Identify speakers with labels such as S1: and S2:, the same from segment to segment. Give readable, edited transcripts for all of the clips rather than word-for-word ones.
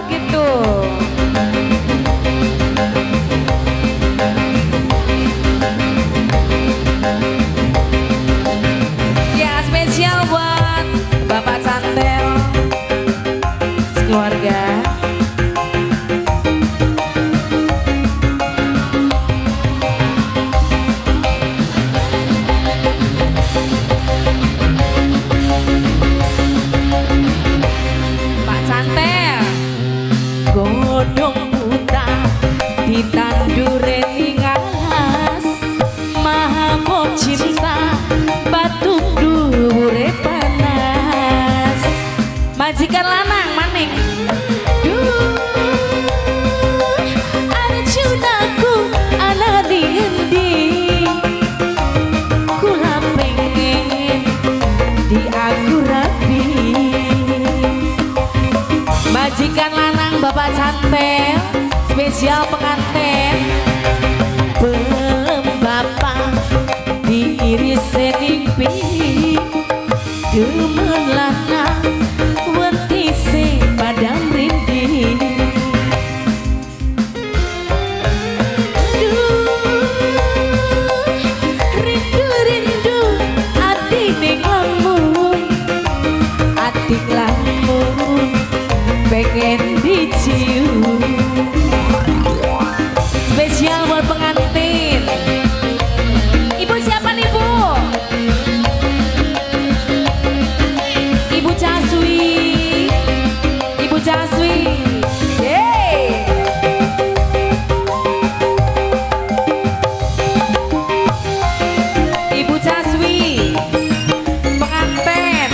S1: gitu. Ya spesial buat Bapak Cantel keluarga.
S2: Godhong buta ditandure tingalas maha cinta batu dhuwure panas
S1: Majikan lanang maning.
S2: duh arjunaku ana di endi kula pengen diaku rapi
S1: Majikan lanang Bapak Cantel spesial pengantin.
S2: belum bapak diirise nimpi demen lanang wetise padang rinding rindu ati ning lamun ati lamun pengen dicium
S1: Spesial buat pengantin. Ibu siapa nih Bu? Ibu Caswi. Ibu Caswi. Yeay. Ibu Caswi. Pengantin.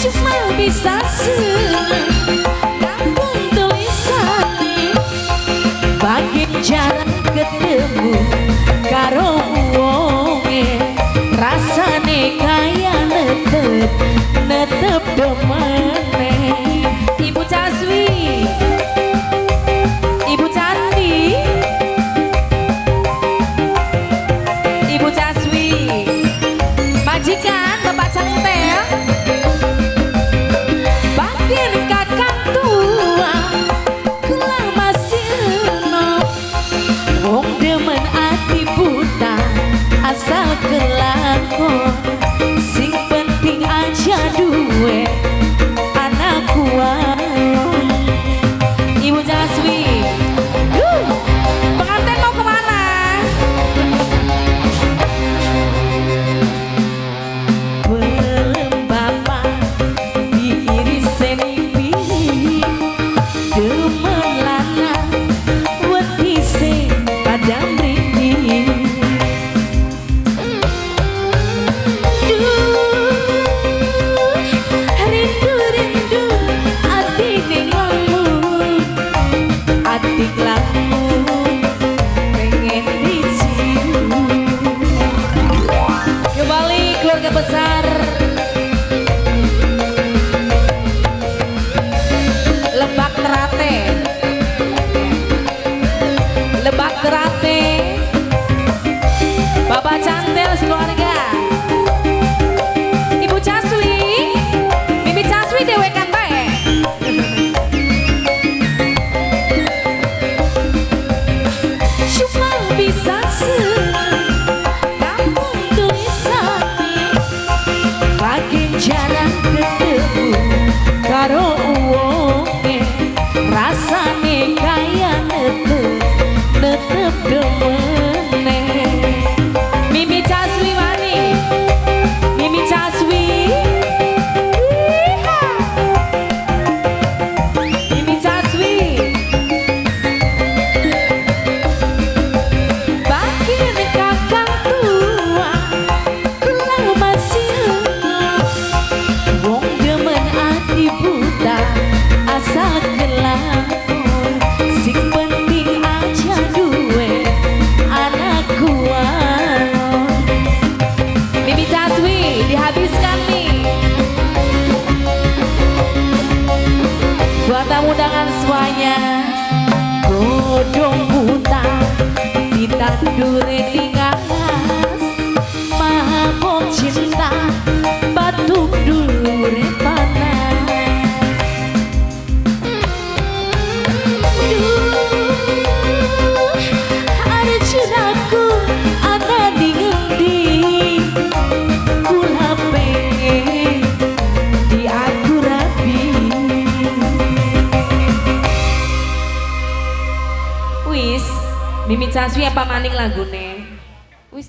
S2: cuma bisa seneng kampung tulisane bagian jarang ketemu karo wonge rasane kaya netep demene
S1: Ibu Caswi. Ibu Candi. Ibu Caswi. Majikan Bapak Cantel.
S2: bagian kakang tua kula masih enom wong demen ati buta asal kelakon sing penting aja duwe anak kuat
S1: Ibu Caswi. Pengantin mau kemana?
S2: belum bapak diirise mimpi demen lanang wetise padang rinding rindu ati ning lamun ati lamun pengen dicium
S1: Kembali keluarga besar Lebak Terate. Lebak Terate. Bapak Cantel sekeluarga. Ibu Caswi. Bibi Caswi dewekan bae.
S2: cuma bisa seneng kampung tulisane bagian jarang ketemu karo wonge rasane kaya netep demene
S1: Mimi Caswi mani. Mimi Caswi. Mimi Caswi.
S2: bagian kakang tua kula masih enom wong demen ati buta asal kelakon sing penting aja duwe anak kuat
S1: Mimi Caswi dihabiskan nih. Buat tamu undangan semuanya.
S2: godhong buta ditandure tingalas maha cinta batu dhuwure panas
S1: Mimi Caswi apa maning lagune?
S2: Wis